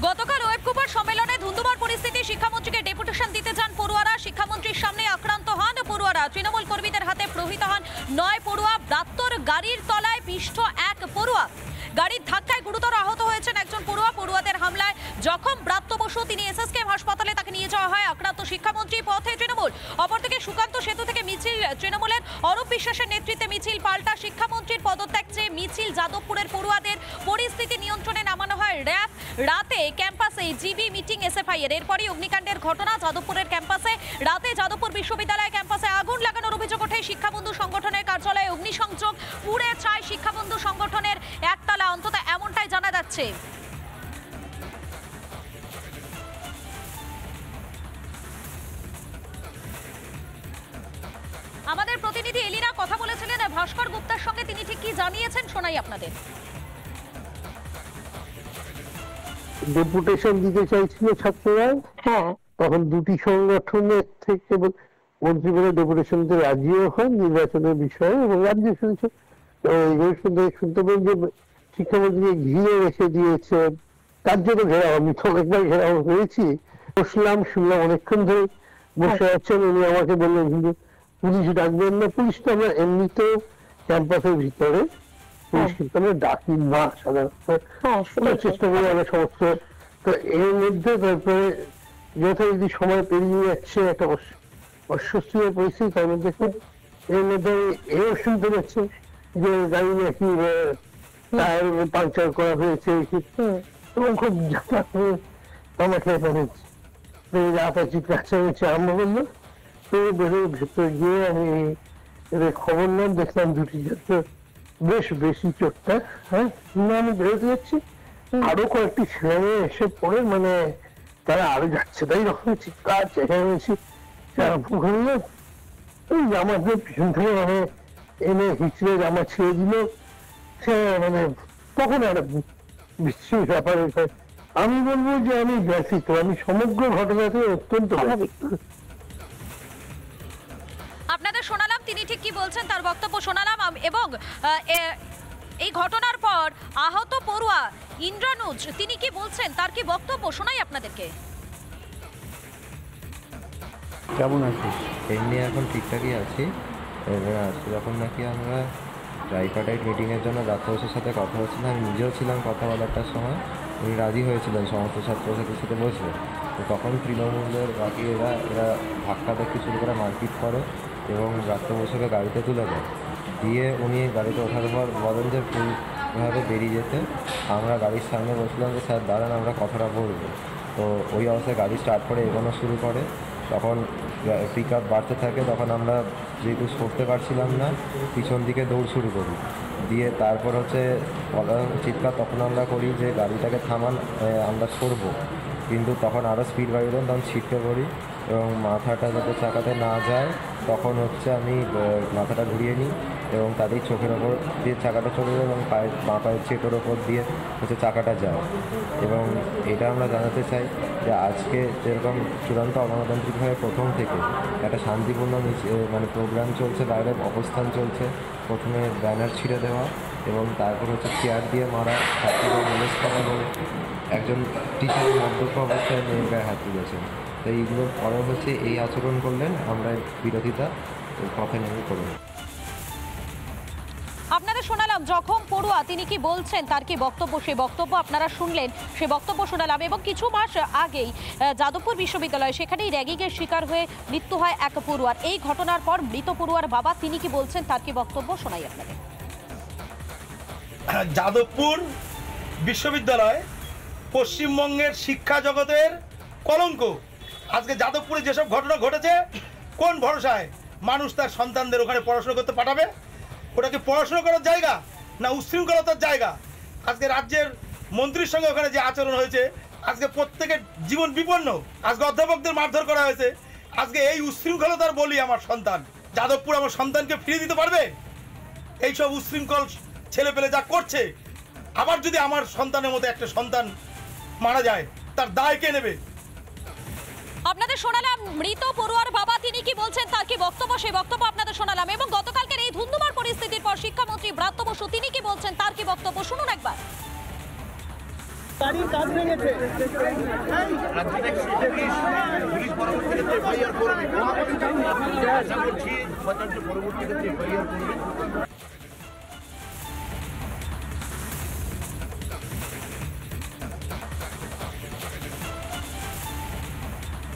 গতকাল web Cooper সম্মেলনে ধুন্ধুমার পরিস্থিতি শিক্ষামন্ত্রীকে ডেপুটেশন দিতে যান পড়ুয়ারা। শিক্ষামন্ত্রীর সামনে আক্রান্ত হন পড়ুয়ারা। তৃণমূল কর্মীদের হাতে প্রহৃত হন 9 পড়ুয়া। ব্রাত্যর গাড়ির তলায় পিষ্ট এক পড়ুয়া। গাড়ির ধাক্কায় গুরুতর আহত হয়েছেন একজন পড়ুয়া। পড়ুয়াদের হামলায় জখম ব্রাত্য বসু, তিনি এসএসকেএম হাসপাতালে তাকে নিয়ে যাওয়া হয়। আক্রান্ত শিক্ষামন্ত্রী, পথে তৃণমূল। অপরদিকে সুকান্ত সেতু থেকে মিছিল তৃণমূলের। অরূপ বিশ্বাসের নেতৃত্বে মিছিল। পাল্টা শিক্ষামন্ত্রীর পদত্যাগ চেয়ে মিছিল। যাদবপুরের পড়ুয়াদের পরিস্থিতি নিয়ন্ত্রণে নামানো হয় র্যাব। রাতে ক্যাম্পাসে জিবি মিটিং এসএফআই এর। এরপরই অগ্নিকাণ্ডের ঘটনা যাদবপুরের ক্যাম্পাসে। রাতে যাদবপুর বিশ্ববিদ্যালয় ক্যাম্পাসে আগুন লাগানোর অভিযোগ ওঠে। শিক্ষাবন্ধু সংগঠনের কার্যালয়ে অগ্নিসংযোগ। পুড়ে ছাই শিক্ষাবন্ধু সংগঠনের একতলা, অন্তত এমনটাই জানা যাচ্ছে। আমাদের প্রতিনিধি এলিনা কথা বলেছিলেন ভাস্কর গুপ্তার সঙ্গে, তিনি ঠিক কি জানিয়েছেন শোনাই আপনাদের। ডেপুটেশন দিতে চাইছিল ছাত্ররা, তখন দুটি সংগঠনের থেকে মন্ত্রীরা ডেপুটেশন দিতে রাজিও হন নির্বাচনের বিষয়ে, এবং রাজ্য শুনছে শুনতে পেলেন যে শিক্ষামন্ত্রীকে ঘিরে রেখে দিয়েছে। তার জন্য ঘেরাও, আমি তো অনেকবার ঘেরাও হয়েছি, বসলাম, শুনলাম, অনেকক্ষণ ধরে বসে আছেন। উনি আমাকে বললেন কিন্তু পুলিশ ডাকবেন না। পুলিশ তো আমরা এমনিতেও ক্যাম্পাসের ভিতরে পুলিশ কিন্তু আমরা ডাকি না সাধারণত, চেষ্টা করি আমরা সমস্ত। তো এর মধ্যে তারপরে যথারীতি সময় পেরিয়ে যাচ্ছে, একটা অস্বস্তিকর পরিস্থিতি। তার মধ্যে এর মধ্যে এও শুনতে পাচ্ছি যে গাড়ি নাকি টায়ার পাংচার করা হয়েছে, এবং খুব আমাকে কাছাকাছি আরম্ভ করলো। তো ভেতরে গিয়ে আমি এদের খবর নাম দেখলাম দুটি ছাত্র বেশ বেশি চোটটা। আমি বেরোতে যাচ্ছি, আরো কয়েকটি ছেলে এসে পড়ে, মানে তারা আরো যাচ্ছে তাই রকম চিৎকার চেঁচামেচি আরম্ভ করলো। ওই জামাতে পিছন থেকে মানে এনে হিচড়ে জামা ছেড়ে দিল। সে মানে তখন একটা বিচ্ছিন্ন ব্যাপার। আমি বলবো যে আমি ব্যথিত, আমি সমগ্র ঘটনাতে অত্যন্ত স্বাভাবিক। আপনাদের শোনালাম তিনি ঠিক কি বলছেন, তার বক্তব্য শোনালাম। এবং এই ঘটনার পর আহত পড়ুয়া ইন্দ্রানুজ, তিনি কি বলছেন, তার কি বক্তব্য শোনাই আপনাদেরকে। কেমন আছিস? এমনি এখন ঠিকঠাকই আছি। এবার আজকে যখন নাকি আমরা ট্রাইপার্টাইট মিটিংয়ের জন্য ডাক্তারবাবুর সাথে কথা হচ্ছিলাম, আমি নিজেও ছিলাম কথা বলারটার সময়, উনি রাজি হয়েছিলেন সমস্ত ছাত্রছাত্রীর সাথে বসবে। তো তখন তৃণমূলের বাকি এরা ধাক্কা দেখতে শুরু করে মারপিট করে এবং ডাক্তারবাবুকে গাড়িতে তুলে দেয়। দিয়ে উনি গাড়িতে ওঠার পর বলেন যে পুরোভাবে বেরিয়ে যেতে। আমরা গাড়ির সামনে বসলাম যে স্যার দাঁড়ান, আমরা কথাটা বলবো। তো ওই অবস্থায় গাড়ি স্টার্ট করে এগোনো শুরু করে। তখন পিক আপ বাড়তে থাকে, তখন আমরা যেহেতু সরতে পারছিলাম না, পিছন দিকে দৌড় শুরু করি। দিয়ে তারপর চিৎকার তখন আমরা করি যে গাড়িটাকে থামান, আমরা সরবো। কিন্তু তখন আরও স্পিড বাড়িয়ে দেন, তখন ছিটকে পড়ি এবং মাথাটা যাতে চাকাতে না যায় তখন আমি মাথাটা ঘুরিয়ে নিই এবং তাদের চোখের ওপর দিয়ে চাকাটা চলে যায় এবং বাঁ পায়ের চেটোর ওপর দিয়ে চাকাটা যায়। এবং এটা আমরা জানাতে চাই যে আজকে যেরকম চূড়ান্ত অগণতান্ত্রিকভাবে প্রথম থেকে একটা শান্তিপূর্ণ মানে প্রোগ্রাম চলছে, বাইরে অবস্থান চলছে, প্রথমে ব্যানার ছিঁড়ে দেওয়া এবং তারপর চেয়ার দিয়ে মারা, ছাত্রীদের মেলেজ করা এবং একজন টিচারের মদ্যপ অবস্থায় মেয়ের গায়ে হাত তুলেছেন। তো এইগুলোর পরে এই আচরণ করলেন, আমরা বিরোধিতা পথে নেমে করব। আপনাদের শোনালাম জখম পড়ুয়া, তিনি কি বলছেন, তার কি বক্তব্য, সেই বক্তব্য আপনারা শুনলেন, সে বক্তব্য শোনালাম। এবং কিছু মাস আগেই যাদবপুর বিশ্ববিদ্যালয়, সেখানেই র্যাগিংয়ের শিকার হয়ে মৃত্যু হয় এক পড়ুয়ার। এই ঘটনার পর মৃত পড়ুয়ার বাবা, তিনি কি বলছেন, তার কি বক্তব্য শোনাই আপনাদের। যাদবপুর বিশ্ববিদ্যালয় পশ্চিমবঙ্গের শিক্ষা জগতের কলঙ্ক। আজকে যাদবপুরে যেসব ঘটনা ঘটেছে, কোন ভরসায় মানুষ তার সন্তানদের ওখানে পড়াশোনা করতে পাঠাবে? ওটা কি পড়াশোনা করার জায়গা না উচ্ছৃঙ্খলতার জায়গা? আজকে রাজ্যের মন্ত্রীর সঙ্গে ওখানে যে আচরণ হয়েছে, আজকে প্রত্যেকের জীবন বিপন্ন। আজকে অধ্যাপকদের মারধর করা হয়েছে। আজকে এই উচ্ছৃঙ্খলতার বলি আমার সন্তান। যাদবপুর আমার সন্তানকে ফিরিয়ে দিতে পারবে? এইসব উচ্ছৃঙ্খল ছেলে পেলে যা করছে, আবার যদি আমার সন্তানের মতো একটা সন্তান মারা যায়, তার দায় কে নেবে? আপনাদের শোনালাম মৃত পড়ুয়ার বাবা, তিনি কি বলছেন, তার কি বক্তব্য, সেই বক্তব্য আপনাদের শোনালাম। এবং গতকালকের এই ধুন্ধুমার পরিস্থিতির পর শিক্ষামন্ত্রী ব্রাত্য বসু, তিনি কি বলছেন, তার কি বক্তব্য শুনুন একবার। গাড়ির কাজ ভেঙেছে।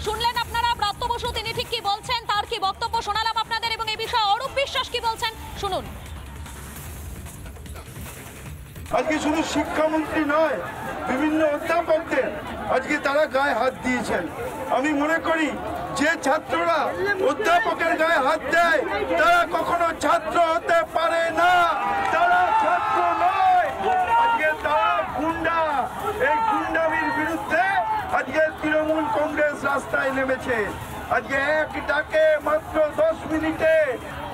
শুনলেন আপনারা ব্রাত্য বসু, তিনি ঠিক কি বলছেন, তার কি বক্তব্য শোনালাম আপনাদের, এবং এই বিষয়ে অরূপ বিশ্বাস কি বলছেন শুনুন। আজকে শুধু শিক্ষামন্ত্রী নয়, বিভিন্ন অধ্যাপকদের আজকে তারা গায়ে হাত দিয়েছেন। আমি মনে করি যে ছাত্ররা অধ্যাপকের গায়ে হাত দেয় তারা কখনো ছাত্র হতে পারে না, তারা ছাত্র নয়, আজকে তারা গুন্ডা। এই গুন্ডামির বিরুদ্ধে আজকে তৃণমূল কংগ্রেস রাস্তায় নেমেছে। আজকে এক ডাকে মাত্র 10 মিনিটে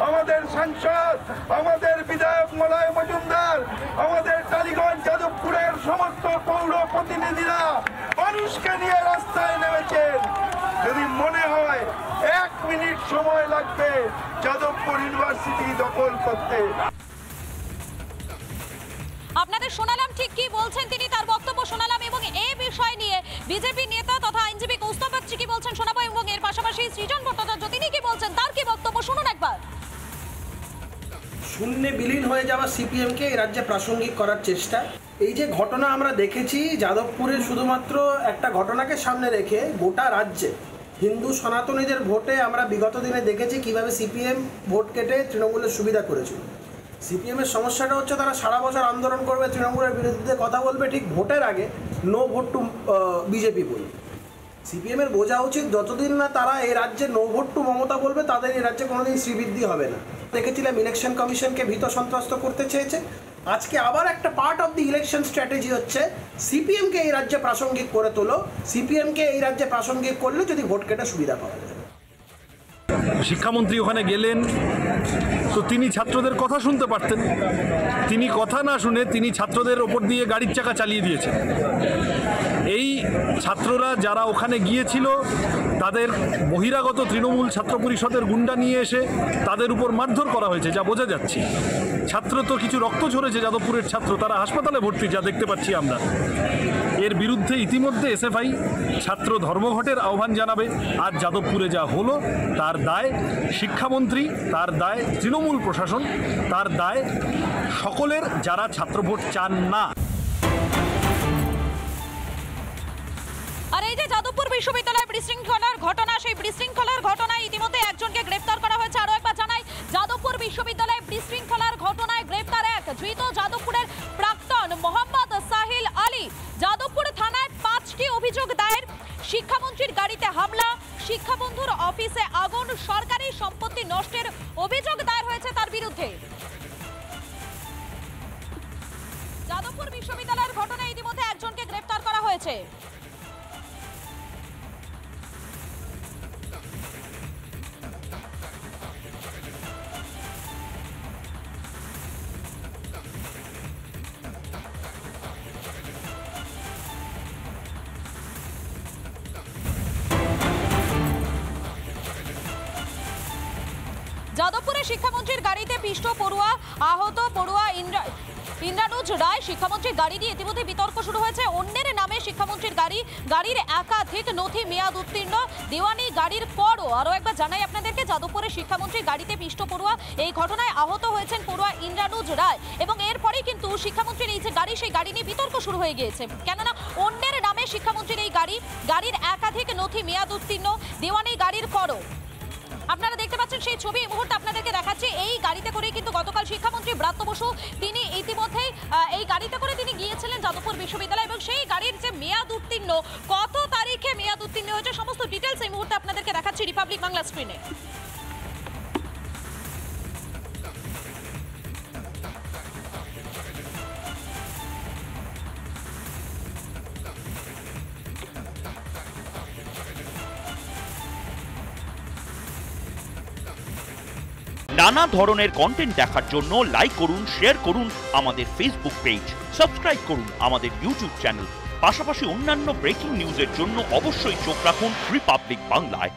আমাদের সাংসদ, আমাদের বিধায়ক মলয় মজুমদার, আমাদের টালিগঞ্জ যাদবপুরের সমস্ত পৌর প্রতিনিধিরা মানুষকে নিয়ে রাস্তায় নেমেছেন। যদি মনে হয় 1 মিনিট সময় লাগবে যাদবপুর ইউনিভার্সিটি দখল করতে। আপনাদের শোনালাম ঠিক কি বলছেন তিনি, তার বক্তব্য শোনালাম, এবং এই বিষয় নিয়ে বিজেপি নেতা তথা আইনজীবী কৌস্তব বাগচি কি বলছেন শোনাবো, এবং এর পাশাপাশি সৃজন ভট্টাচার্য তিনি কি বলছেন, তার কি বক্তব্য শুনুন একবার। শূন্যে বিলীন হয়ে যাওয়া সিপিএমকে এই রাজ্যে প্রাসঙ্গিক করার চেষ্টা। এই যে ঘটনা আমরা দেখেছি যাদবপুরের, শুধুমাত্র একটা ঘটনাকে সামনে রেখে গোটা রাজ্যে হিন্দু সনাতনীদের ভোটে আমরা বিগত দিনে দেখেছি কিভাবে সিপিএম ভোট কেটে তৃণমূলের সুবিধা করেছিল। সিপিএমের সমস্যাটা হচ্ছে তারা সারা বছর আন্দোলন করবে, তৃণমূলের বিরুদ্ধে কথা বলবে, ঠিক ভোটের আগে নো ভোট টু বিজেপি বলবে। সিপিএমের বোঝা উচিত যতদিন না তারা এই রাজ্যে নো ভোট টু মমতা বলবে তাদের এই রাজ্যে কোনোদিন শ্রীবৃদ্ধি হবে না। দেখেছিলাম ইলেকশন কমিশনকে ভীত সন্ত্রস্ত করতে চেয়েছে, আজকে আবার একটা part of the election strategy হচ্ছে সিপিএমকে এই রাজ্যে প্রাসঙ্গিক করে তোলো। সিপিএমকে এই রাজ্যে প্রাসঙ্গিক করলে যদি ভোট কেটে সুবিধা পাওয়া যায়। শিক্ষামন্ত্রী ওখানে গেলেন তো তিনি ছাত্রদের কথা শুনতে পারতেন, তিনি কথা না শুনে তিনি ছাত্রদের ওপর দিয়ে গাড়ির চাকা চালিয়ে দিয়েছেন। এই ছাত্ররা যারা ওখানে গিয়েছিল তাদের বহিরাগত তৃণমূল ছাত্র পরিষদের গুন্ডা নিয়ে এসে তাদের উপর মারধর করা হয়েছে, যা বোঝা যাচ্ছে। ছাত্র তো কিছু রক্ত ঝরেছে, যাদবপুরের ছাত্র, তারা হাসপাতালে ভর্তি, যা দেখতে পাচ্ছি আমরা। এর বিরুদ্ধে ইতিমধ্যে এসএফআই ছাত্র ধর্মঘটের আহ্বান জানাবে। আজ যাদবপুরে যা হলো তার দায় শিক্ষামন্ত্রী, তার দায় তৃণমূল প্রশাসন, তার দায় সকলের যারা ছাত্র ভোট চান না। আর এই যে যাদবপুর বিশ্ববিদ্যালয়ের বিশৃঙ্খলার ঘটনা, সেই বিশৃঙ্খলার ঘটনায় ইতিমধ্যে একজনকে গ্রেফতার করা হয়েছে। আরো একবার জানাই, যাদবপুর বিশ্ববিদ্যালয়ে বিশৃঙ্খলার ঘটনায় গ্রেফতার এক ধৃত যাদবপুরের প্রাক্তন মোহাম্মদ সাহিল আলী। যাদবপুর থানায় 5টি অভিযোগ দায়ের। শিক্ষামন্ত্রীর গাড়িতে হামলা, শিক্ষাবন্ধুর অফিসে আগুন, সরকারি সম্পত্তি নষ্টের অভিযোগ দায়ের হয়েছে তার বিরুদ্ধে। যাদবপুর বিশ্ববিদ্যালয়ের ঘটনায় ইতিমধ্যে একজনকে গ্রেফতার করা হয়েছে। যাদবপুরে শিক্ষামন্ত্রীর গাড়িতে পিষ্ট পড়ুয়া, আহত পড়ুয়া ইন্দ্রানুজ রায়। শিক্ষামন্ত্রীর গাড়ি নিয়ে ইতিমধ্যে বিতর্ক শুরু হয়েছে। অন্যের নামে শিক্ষামন্ত্রীর গাড়ি, গাড়ির একাধিক নথি মেয়াদ উত্তীর্ণ, দেওয়ানি গাড়ির করও। আরও একবার জানাই আপনাদেরকে, যাদবপুরে শিক্ষামন্ত্রীর গাড়িতে পিষ্ট পড়ুয়া, এই ঘটনায় আহত হয়েছেন পড়ুয়া ইন্দ্রানুজ রায়, এবং এরপরেই কিন্তু শিক্ষামন্ত্রীর এই যে গাড়ি, সেই গাড়ি নিয়ে বিতর্ক শুরু হয়ে গিয়েছে। কেননা অন্যের নামে শিক্ষামন্ত্রীর এই গাড়ি, গাড়ির একাধিক নথি মেয়াদ উত্তীর্ণ, দেওয়ানি গাড়ির করও। আপনারা দেখতে পাচ্ছেন সেই ছবি এই মুহূর্তে আপনাদেরকে দেখাচ্ছি। এই গাড়িতে করেই কিন্তু গতকাল শিক্ষামন্ত্রী ব্রাত্য বসু তিনি ইতিমধ্যেই এই গাড়িতে করে তিনি গিয়েছিলেন যাদবপুর বিশ্ববিদ্যালয়, এবং সেই গাড়ির যে মেয়াদ উত্তীর্ণ, কত তারিখে মেয়াদ উত্তীর্ণ হয়েছে, সমস্ত ডিটেলস এই মুহূর্তে আপনাদেরকে দেখাচ্ছি রিপাবলিক বাংলা স্ক্রিনে। নানা ধরনের কন্টেন্ট দেখার জন্য লাইক করুন, শেয়ার করুন আমাদের ফেসবুক পেজ, সাবস্ক্রাইব করুন আমাদের ইউটিউব চ্যানেল। পাশাপাশি অন্যান্য ব্রেকিং নিউজের জন্য অবশ্যই চোখ রাখুন রিপাবলিক বাংলায়।